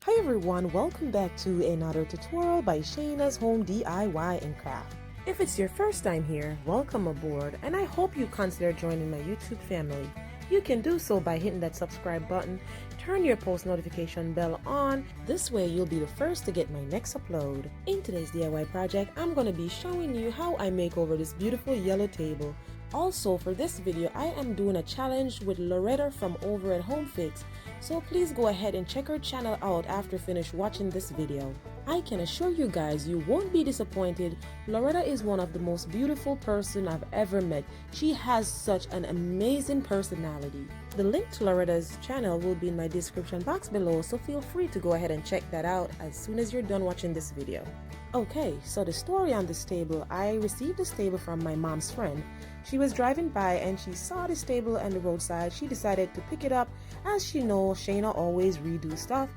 Hi everyone, welcome back to another tutorial by Shayna's Home DIY and Craft. If it's your first time here, welcome aboard and I hope you consider joining my YouTube family. You can do so by hitting that subscribe button, turn your post notification bell on, this way you'll be the first to get my next upload. In today's DIY project, I'm going to be showing you how I make over this beautiful yellow table. Also, for this video, I am doing a challenge with Loretta from over at Home Fix, so please go ahead and check her channel out after finish watching this video. I can assure you guys you won't be disappointed. Loretta is one of the most beautiful person I've ever met. She has such an amazing personality. The link to Loretta's channel will be in my description box below, so feel free to go ahead and check that out as soon as you're done watching this video. Okay, so the story on this table, I received this table from my mom's friend. She was driving by and she saw this table on the roadside. She decided to pick it up. As she knows, Shayna always redo stuff,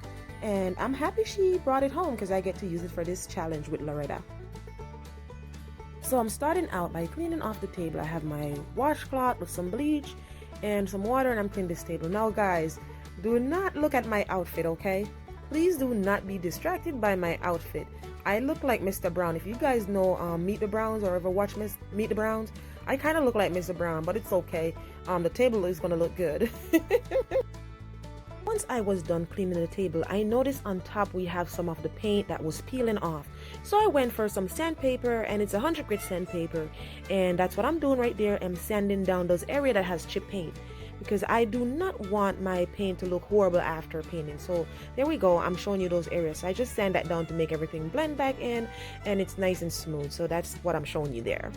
and I'm happy she brought it home because I get to use it for this challenge with Loretta. So I'm starting out by cleaning off the table. I have my washcloth with some bleach and some water, and I'm cleaning this table. Now guys, do not look at my outfit, okay? Please do not be distracted by my outfit. I look like Mr. Brown. If you guys know Meet the Browns or ever watch Meet the Browns, I kind of look like Mr. Brown, but it's okay. The table is going to look good. Once I was done cleaning the table, I noticed on top we have some of the paint that was peeling off. So I went for some sandpaper, and it's 100 grit sandpaper. And that's what I'm doing right there. I'm sanding down those areas that has chip paint, because I do not want my paint to look horrible after painting. So there we go, I'm showing you those areas. So I just sand that down to make everything blend back in and it's nice and smooth. So that's what I'm showing you there.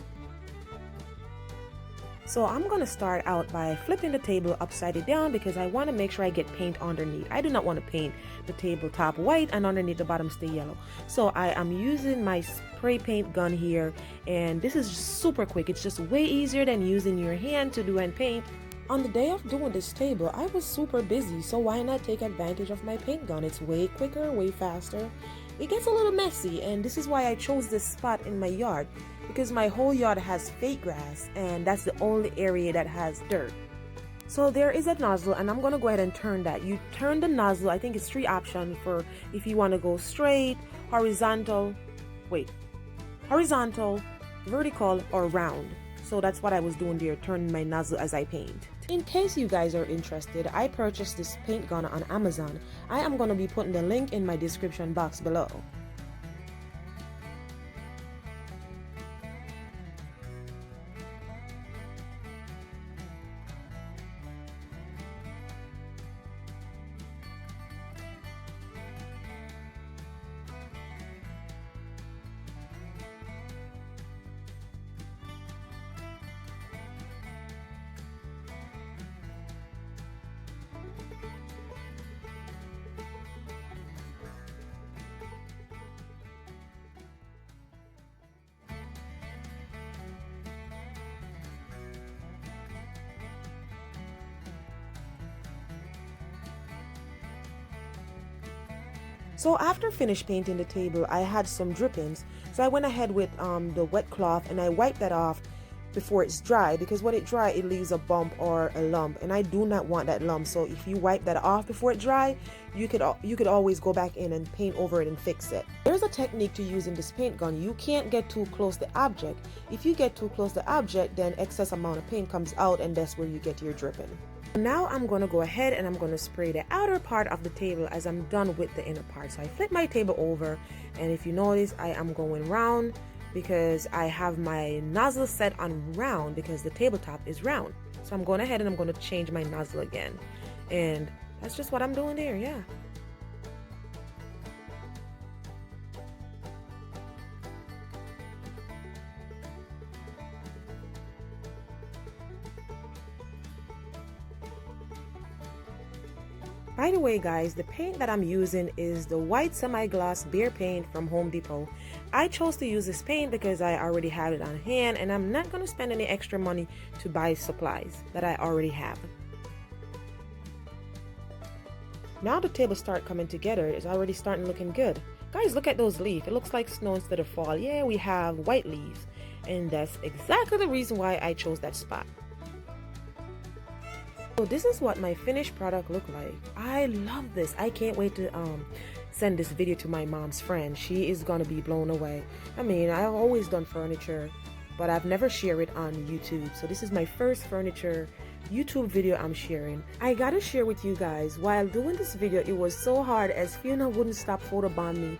So I'm going to start out by flipping the table upside down because I want to make sure I get paint underneath. I do not want to paint the tabletop white and underneath the bottom stay yellow. So I am using my spray paint gun here, and this is super quick. It's just way easier than using your hand to do and paint. On the day of doing this table, I was super busy, so why not take advantage of my paint gun? It's way quicker, way faster. It gets a little messy, and this is why I chose this spot in my yard, because my whole yard has fake grass, and that's the only area that has dirt. So there is a nozzle, and I'm going to go ahead and turn that. You turn the nozzle, I think it's 3 options for if you want to go straight, horizontal, vertical, or round. So that's what I was doing there, turning my nozzle as I paint. In case you guys are interested, I purchased this paint gun on Amazon. I am going to be putting the link in my description box below. So after finished painting the table, I had some drippings. So I went ahead with the wet cloth and I wiped that off before it's dry, because when it dry it leaves a bump or a lump, and I do not want that lump. So if you wipe that off before it dry, you could always go back in and paint over it and fix it. There's a technique to using this paint gun. You can't get too close to the object. If you get too close to the object, then excess amount of paint comes out, and that's where you get your dripping. Now I'm going to go ahead and I'm going to spray the outer part of the table as I'm done with the inner part. So I flip my table over, and if you notice, I am going round because I have my nozzle set on round because the tabletop is round. So I'm going ahead and I'm going to change my nozzle again, and that's just what I'm doing there. Yeah. By the way guys, the paint that I'm using is the white semi-gloss beer paint from Home Depot. I chose to use this paint because I already have it on hand, and I'm not going to spend any extra money to buy supplies that I already have. Now the table start coming together. It's already starting looking good. Guys, look at those leaves. It looks like snow instead of fall. Yeah, we have white leaves, and that's exactly the reason why I chose that spot. So this is what my finished product look like. I love this. I can't wait to send this video to my mom's friend. She is gonna be blown away. I mean, I've always done furniture, but I've never shared it on YouTube. So this is my first furniture YouTube video I'm sharing. I gotta share with you guys, while doing this video, it was so hard as Fiona wouldn't stop photobombing me.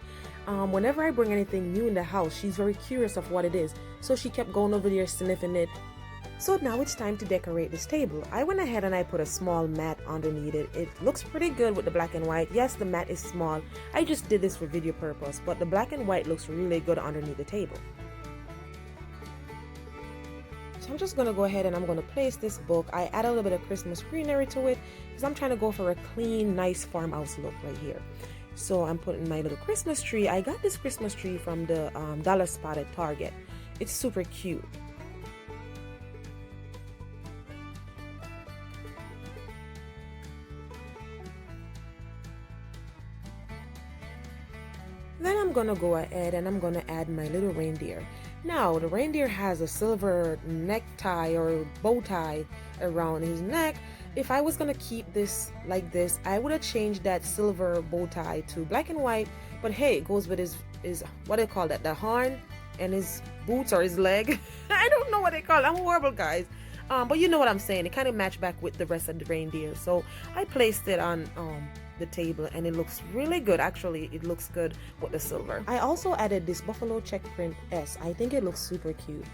Whenever I bring anything new in the house, she's very curious of what it is. So she kept going over there sniffing it. So now it's time to decorate this table. I went ahead and I put a small mat underneath it. It looks pretty good with the black and white. Yes, the mat is small. I just did this for video purpose, but the black and white looks really good underneath the table. So I'm just going to go ahead and I'm going to place this book. I add a little bit of Christmas greenery to it because I'm trying to go for a clean, nice farmhouse look right here. So I'm putting my little Christmas tree. I got this Christmas tree from the dollar spot at Target. It's super cute. Then I'm going to go ahead and I'm going to add my little reindeer. Now, the reindeer has a silver necktie or bow tie around his neck. If I was going to keep this like this, I would have changed that silver bow tie to black and white. But hey, it goes with his what do they call that? The horn and his boots or his leg. I don't know what they call it. I'm horrible, guys. But you know what I'm saying. It kind of matched back with the rest of the reindeer. So I placed it on the table and it looks really good. Actually, it looks good with the silver. I also added this buffalo check print S. I think it looks super cute.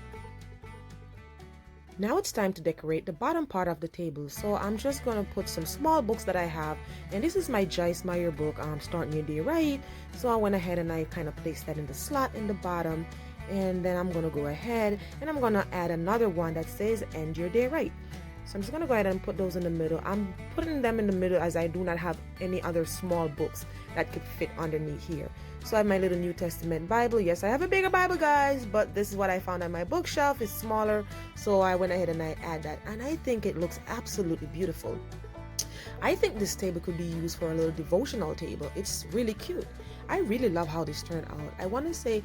Now it's time to decorate the bottom part of the table. So I'm just gonna put some small books that I have, and this is my Joyce Meyer book, Starting Your Day Right. So I went ahead and I kind of placed that in the slot in the bottom, and then I'm gonna go ahead and I'm gonna add another one that says End Your Day Right. So I'm just going to go ahead and put those in the middle. I'm putting them in the middle as I do not have any other small books that could fit underneath here. So I have my little New Testament Bible. Yes, I have a bigger Bible, guys, but this is what I found on my bookshelf. It's smaller, so I went ahead and I add that. And I think it looks absolutely beautiful. I think this table could be used for a little devotional table. It's really cute. I really love how this turned out. I want to say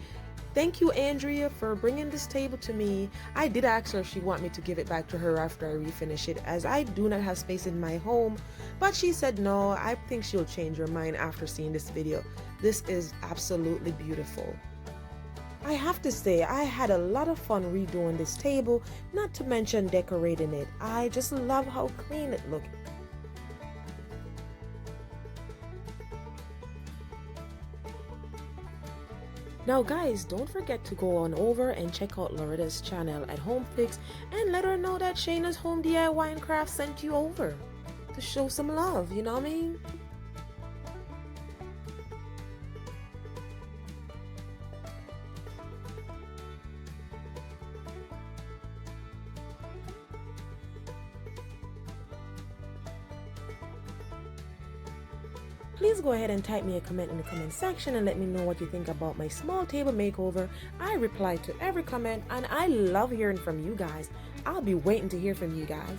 thank you, Andrea, for bringing this table to me. I did ask her if she wanted me to give it back to her after I refinish it, as I do not have space in my home, but she said no. I think she'll change her mind after seeing this video. This is absolutely beautiful. I have to say, I had a lot of fun redoing this table, not to mention decorating it. I just love how clean it looked. Now guys, don't forget to go on over and check out Loretta's channel at HomeFix and let her know that Shayna's Home DIY and Crafts sent you over to show some love, you know what I mean? Please go ahead and type me a comment in the comment section and let me know what you think about my small table makeover. I reply to every comment and I love hearing from you guys. I'll be waiting to hear from you guys.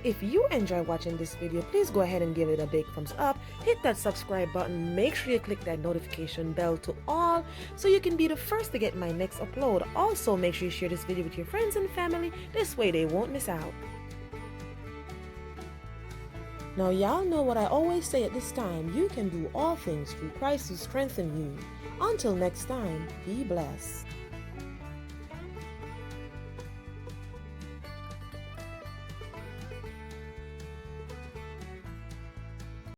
If you enjoy watching this video, please go ahead and give it a big thumbs up. Hit that subscribe button. Make sure you click that notification bell to all so you can be the first to get my next upload. Also, make sure you share this video with your friends and family. This way they won't miss out. Now, y'all know what I always say at this time. You can do all things through Christ who strengthens you. Until next time, be blessed.